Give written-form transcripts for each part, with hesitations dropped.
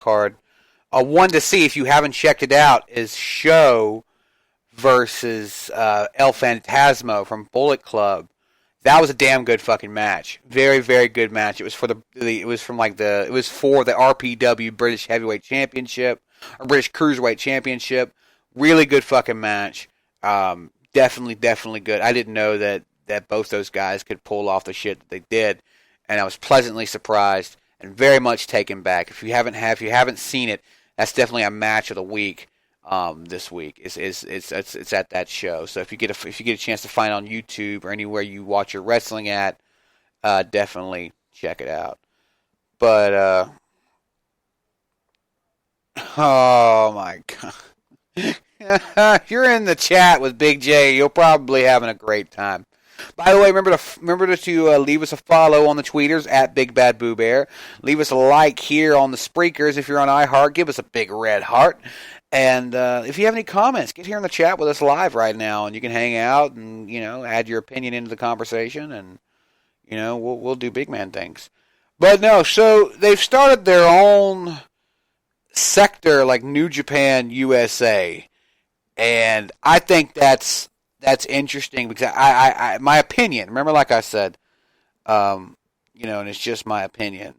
card. One to see if you haven't checked it out is Show versus El Phantasmo from Bullet Club. That was a damn good fucking match. Very, very good match. It was for the it was from like the it was for the RPW British Heavyweight Championship or British Cruiserweight Championship. Really good fucking match. Definitely, definitely good. I didn't know that both those guys could pull off the shit that they did, and I was pleasantly surprised and very much taken back. If you haven't seen it, that's definitely a match of the week. This week it's at that show. So if you get a chance to find it on YouTube or anywhere you watch your wrestling at, definitely check it out. But oh my god. If you're in the chat with Big J, you're probably having a great time. By the way, remember to leave us a follow on the tweeters at Big Bad Boo Bear. Leave us a like here on the Spreakers. If you're on iHeart, give us a big red heart. And if you have any comments, get here in the chat with us live right now, and you can hang out and add your opinion into the conversation, and we'll do big man things. But no, so they've started their own sector like New Japan USA, and I think that's interesting because I my opinion. Remember, like I said, and it's just my opinion.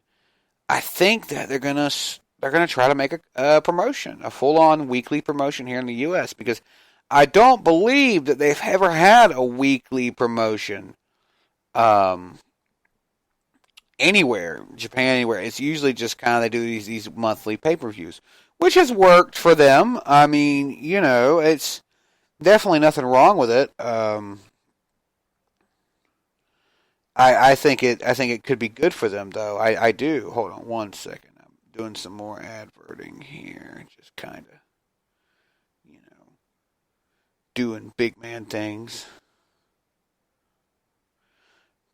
I think that they're gonna try to make a promotion, a full-on weekly promotion here in the U.S. because I don't believe that they've ever had a weekly promotion anywhere, Japan, anywhere. It's usually just kind of they do these monthly pay-per-views, which has worked for them. I mean, it's definitely nothing wrong with it. I think it could be good for them, though. I do. Hold on one second. I'm doing some more adverting here. Just kind of, doing big man things.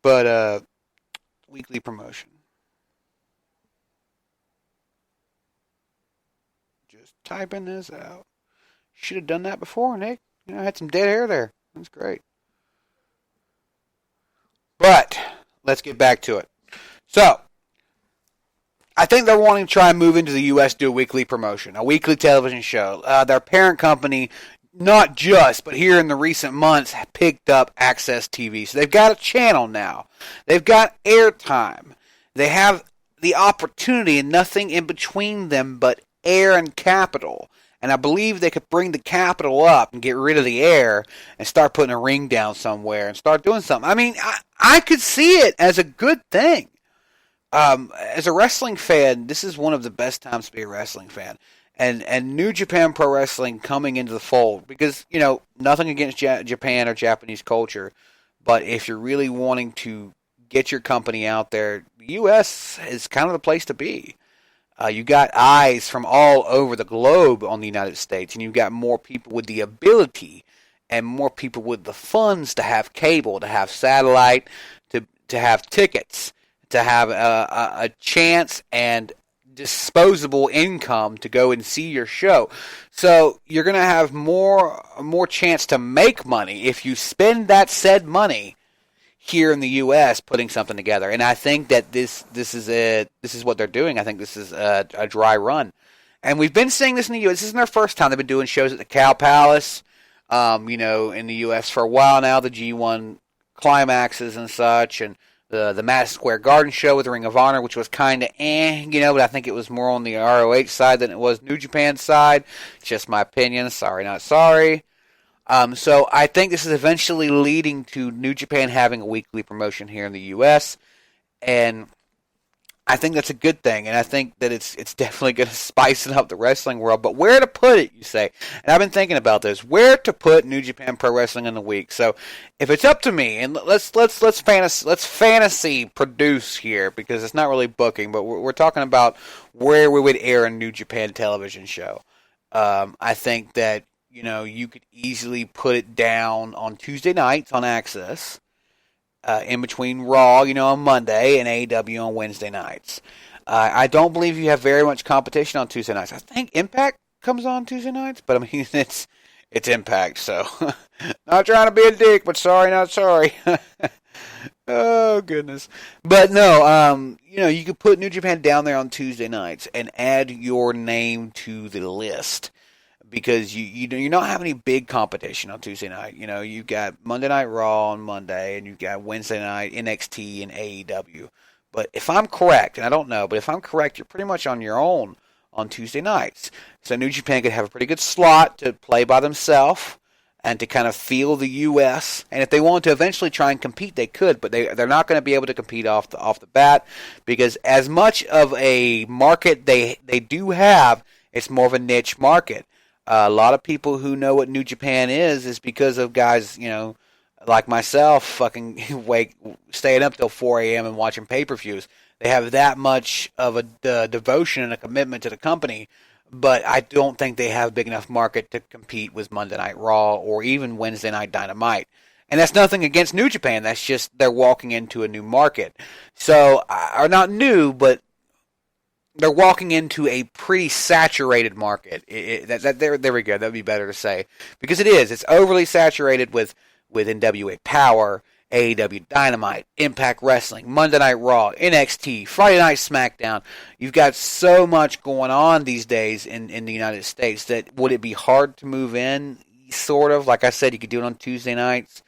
But, weekly promotion. Just typing this out. Should have done that before, Nick. I had some dead hair there. That's great. But let's get back to it. So, I think they're wanting to try and move into the U.S., do a weekly promotion, a weekly television show. Their parent company, not just, but here in the recent months, picked up Access TV. So they've got a channel now. They've got airtime. They have the opportunity and nothing in between them but air and capital. And I believe they could bring the capital up and get rid of the air and start putting a ring down somewhere and start doing something. I mean, I could see it as a good thing. As a wrestling fan, this is one of the best times to be a wrestling fan. And New Japan Pro Wrestling coming into the fold. Because, nothing against Japan or Japanese culture. But if you're really wanting to get your company out there, the U.S. is kind of the place to be. You got eyes from all over the globe on the United States, and you've got more people with the ability and more people with the funds to have cable, to have satellite, to have tickets, to have a chance and disposable income to go and see your show. So you're going to have more chance to make money if you spend that said money here in the U.S. putting something together. And I think that this is what they're doing. I think this is a dry run. And we've been seeing this in the U.S. This isn't their first time. They've been doing shows at the Cow Palace, in the U.S. for a while now, the G1 climaxes and such, and the Madison Square Garden show with the Ring of Honor, which was kind of but I think it was more on the ROH side than it was New Japan's side. Just my opinion. Sorry, not sorry. So I think this is eventually leading to New Japan having a weekly promotion here in the U.S., and I think that's a good thing, and I think that it's definitely going to spice up the wrestling world. But where to put it, you say? And I've been thinking about this. Where to put New Japan Pro Wrestling in the week? So if it's up to me, and let's fantasy produce here, because it's not really booking, but we're talking about where we would air a New Japan television show. I think that you could easily put it down on Tuesday nights on Access, in between Raw, on Monday, and AEW on Wednesday nights. I don't believe you have very much competition on Tuesday nights. I think Impact comes on Tuesday nights, but I mean, it's it's Impact. So, not trying to be a dick, but sorry, not sorry. Oh goodness, but no, you could put New Japan down there on Tuesday nights and add your name to the list because you're not having any big competition on Tuesday night. You've got Monday Night Raw on Monday, and you've got Wednesday night NXT and AEW. But if I'm correct, and I don't know, but if I'm correct, you're pretty much on your own on Tuesday nights. So New Japan could have a pretty good slot to play by themselves and to kind of feel the U.S. And if they want to eventually try and compete, they could, but they're not going to be able to compete off the bat because as much of a market they do have, it's more of a niche market. A lot of people who know what New Japan is because of guys, like myself, fucking staying up till 4 a.m. and watching pay-per-views. They have that much of a devotion and a commitment to the company, but I don't think they have a big enough market to compete with Monday Night Raw or even Wednesday Night Dynamite. And that's nothing against New Japan. That's just they're walking into a new market. So, or not new, but they're walking into a pretty saturated market. There we go. That would be better to say. Because it is. It's overly saturated with NWA Power, AEW Dynamite, Impact Wrestling, Monday Night Raw, NXT, Friday Night SmackDown. You've got so much going on these days in the United States that would it be hard to move in? Sort of. Like I said, you could do it on Tuesday nights.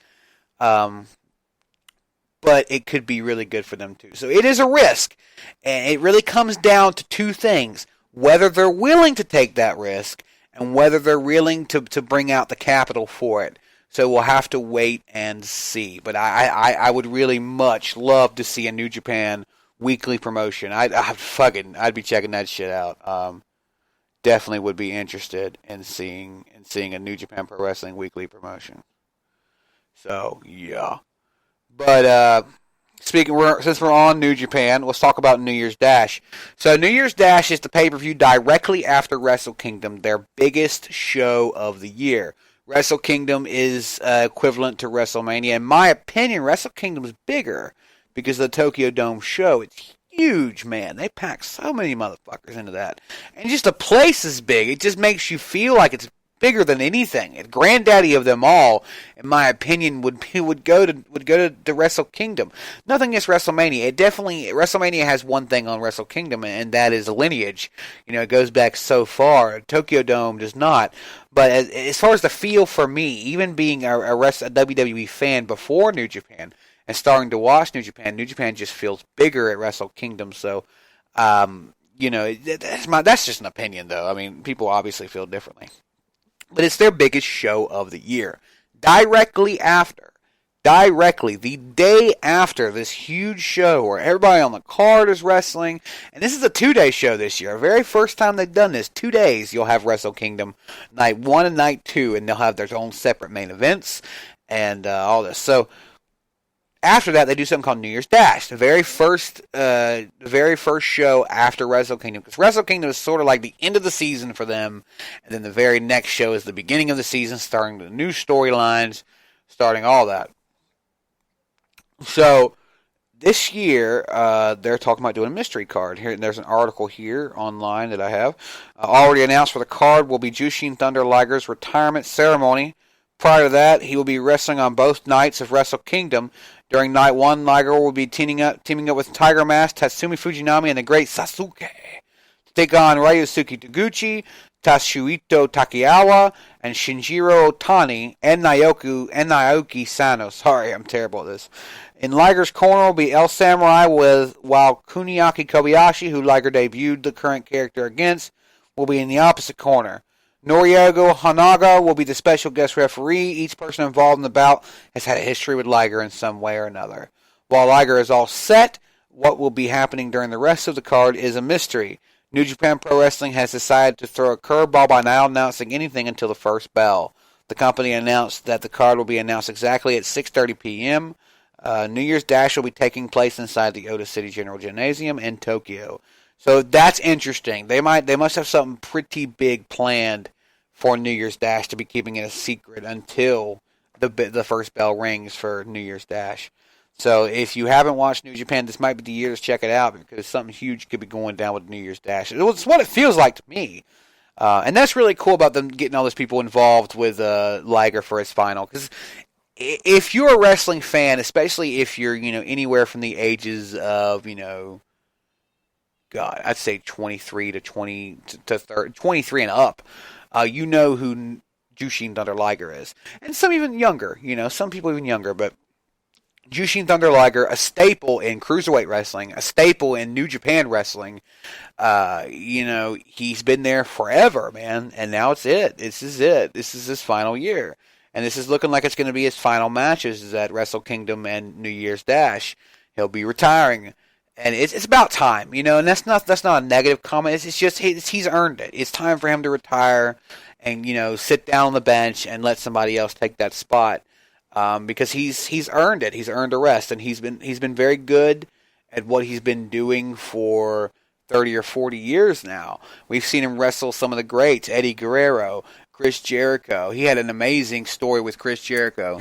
But it could be really good for them too. So it is a risk. And it really comes down to two things. Whether they're willing to take that risk and whether they're willing to bring out the capital for it. So we'll have to wait and see. But I would really much love to see a New Japan weekly promotion. I'd be checking that shit out. Definitely would be interested in seeing a New Japan Pro Wrestling weekly promotion. So yeah. But since we're on New Japan, let's talk about New Year's Dash. So New Year's Dash is the pay-per-view directly after Wrestle Kingdom, their biggest show of the year. Wrestle Kingdom is equivalent to WrestleMania. In my opinion, Wrestle Kingdom is bigger because of the Tokyo Dome show. It's huge, man. They pack so many motherfuckers into that. And just the place is big. It just makes you feel like it's bigger than anything. And granddaddy of them all, in my opinion, would go to Wrestle Kingdom. Nothing against WrestleMania. WrestleMania has one thing on Wrestle Kingdom, and that is lineage. It goes back so far. Tokyo Dome does not. But as far as the feel for me, even being a WWE fan before New Japan and starting to watch New Japan just feels bigger at Wrestle Kingdom. So, that's just an opinion, though. I mean, people obviously feel differently. But it's their biggest show of the year. Directly, the day after this huge show where everybody on the card is wrestling, and this is a 2-day show this year. Very first time they've done this. 2 days you'll have Wrestle Kingdom, night 1 and night 2, and they'll have their own separate main events and all this. So after that, they do something called New Year's Dash, the very first show after Wrestle Kingdom. Because Wrestle Kingdom is sort of like the end of the season for them, and then the very next show is the beginning of the season, starting the new storylines, starting all that. So this year, they're talking about doing a mystery card. Here, there's an article here online that I have. Already announced for the card will be Jushin Thunder Liger's retirement ceremony. Prior to that, he will be wrestling on both nights of Wrestle Kingdom. During night 1, Liger will be teaming up with Tiger Mask, Tatsumi Fujinami, and the Great Sasuke to take on Ryusuke Taguchi, Tatsuhito Takiyawa, and Shinjiro Otani, and Naoki Sano. Sorry, I'm terrible at this. In Liger's corner will be El Samurai, while Kuniaki Kobayashi, who Liger debuted the current character against, will be in the opposite corner. Noriego Hanaga will be the special guest referee. Each person involved in the bout has had a history with Liger in some way or another. While Liger is all set, what will be happening during the rest of the card is a mystery. New Japan Pro Wrestling has decided to throw a curveball by not announcing anything until the first bell. The company announced that the card will be announced exactly at 6:30 p.m. New Year's Dash will be taking place inside the Ota City General Gymnasium in Tokyo. So that's interesting. They must have something pretty big planned for New Year's Dash to be keeping it a secret until the first bell rings for New Year's Dash. So if you haven't watched New Japan, this might be the year to check it out because something huge could be going down with New Year's Dash. It's what it feels like to me. And that's really cool about them getting all those people involved with Liger for his final. Because if you're a wrestling fan, especially if you're, anywhere from the ages of, God, I'd say 23 to 20 to 30, 23 and up, you know who Jushin Thunder Liger is. And some even younger, some people even younger, but Jushin Thunder Liger, a staple in cruiserweight wrestling, a staple in New Japan wrestling. He's been there forever, man, and now it's it. This is it. This is his final year. And this is looking like it's going to be his final matches at Wrestle Kingdom and New Year's Dash. He'll be retiring. And it's about time, and that's not a negative comment. It's just he's earned it. It's time for him to retire and, sit down on the bench and let somebody else take that spot. Because he's earned it. He's earned a rest, and he's been very good at what he's been doing for 30 or 40 years now. We've seen him wrestle some of the greats, Eddie Guerrero, Chris Jericho. He had an amazing story with Chris Jericho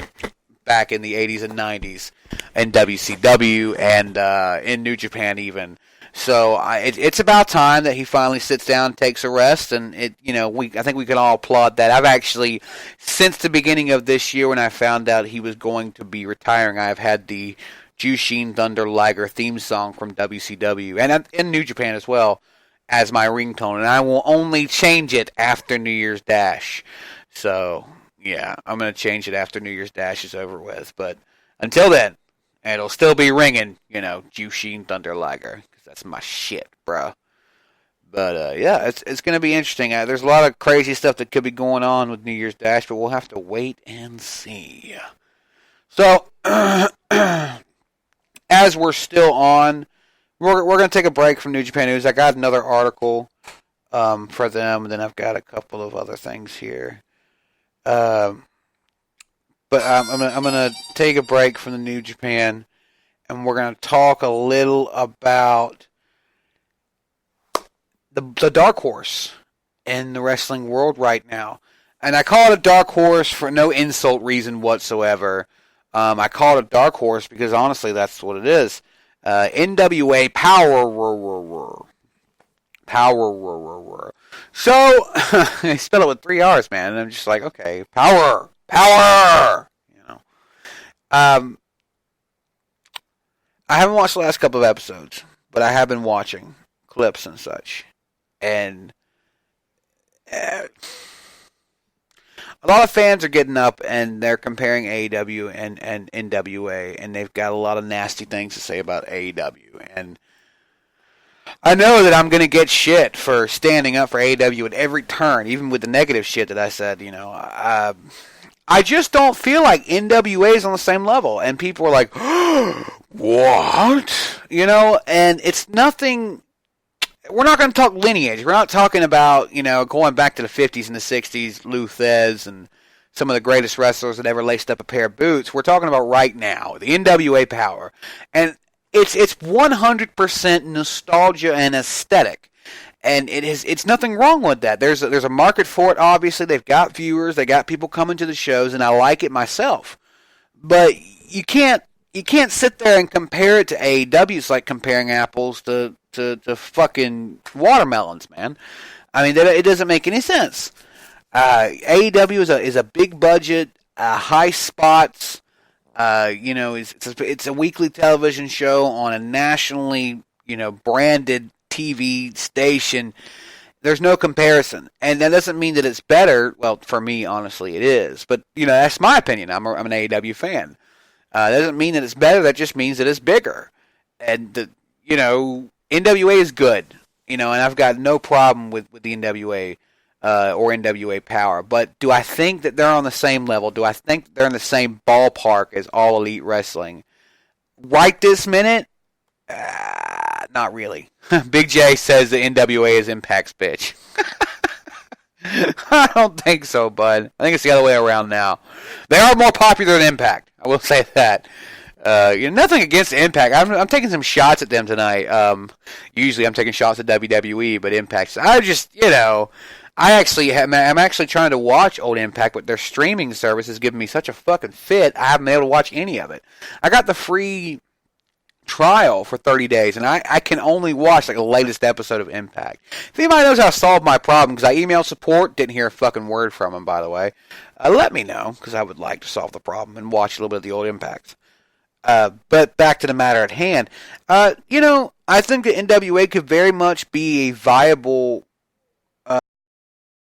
back in the 80s and 90s in WCW and in New Japan even. So it's about time that he finally sits down and takes a rest, and I think we can all applaud that. I've actually, since the beginning of this year when I found out he was going to be retiring, I've had the Jushin Thunder Liger theme song from WCW, and in New Japan as well, as my ringtone, and I will only change it after New Year's Dash. So, yeah, I'm going to change it after New Year's Dash is over with, but until then, it'll still be ringing, Jushin Thunder Liger. That's my shit, bro. But, yeah, it's going to be interesting. There's a lot of crazy stuff that could be going on with New Year's Dash, but we'll have to wait and see. So, as we're still on, we're going to take a break from New Japan News. I got another article for them, and then I've got a couple of other things here. But I'm going to take a break from the New Japan, and we're going to talk a little about the dark horse in the wrestling world right now. And I call it a dark horse for no insult reason whatsoever. I call it a dark horse because honestly that's what it is. NWA Power. Power. So, I spell it with 3 R's, man, and I'm just like, okay, Power. I haven't watched the last couple of episodes, but I have been watching clips and such. And a lot of fans are getting up and they're comparing AEW and NWA, and they've got a lot of nasty things to say about AEW. And I know that I'm going to get shit for standing up for AEW at every turn, even with the negative shit that I said, I just don't feel like NWA is on the same level. And people are like, what? And it's nothing. We're not going to talk lineage. We're not talking about, going back to the 50s and the 60s, Lou Thez and some of the greatest wrestlers that ever laced up a pair of boots. We're talking about right now, the NWA Power. And it's 100% nostalgia and aesthetic. And it's nothing wrong with that. There's a market for it, obviously. They've got viewers. They got people coming to the shows, and I like it myself. But you can't sit there and compare it to AEW. It's like comparing apples to fucking watermelons, man. I mean, it doesn't make any sense. AEW is a big budget, high spots. It's a weekly television show on a nationally, branded TV station. There's no comparison, and that doesn't mean that it's better. Well, for me, honestly, it is. But that's my opinion. I'm an AEW fan. That doesn't mean that it's better. That just means that it's bigger. And NWA is good. And I've got no problem with the NWA or NWA Power. But do I think that they're on the same level? Do I think they're in the same ballpark as All Elite Wrestling? Right this minute, not really. Big J says the NWA is Impact's bitch. I don't think so, bud. I think it's the other way around now. They are more popular than Impact. I will say that. Nothing against Impact. I'm taking some shots at them tonight. Usually I'm taking shots at WWE, but Impact. I'm actually trying to watch old Impact, but their streaming service is giving me such a fucking fit. I haven't been able to watch any of it. I got the free trial for 30 days, and I can only watch like the latest episode of Impact. If anybody knows how to solve my problem, because I emailed support, didn't hear a fucking word from them, by the way, let me know, because I would like to solve the problem and watch a little bit of the old Impact. But back to the matter at hand. I think the NWA could very much be a viable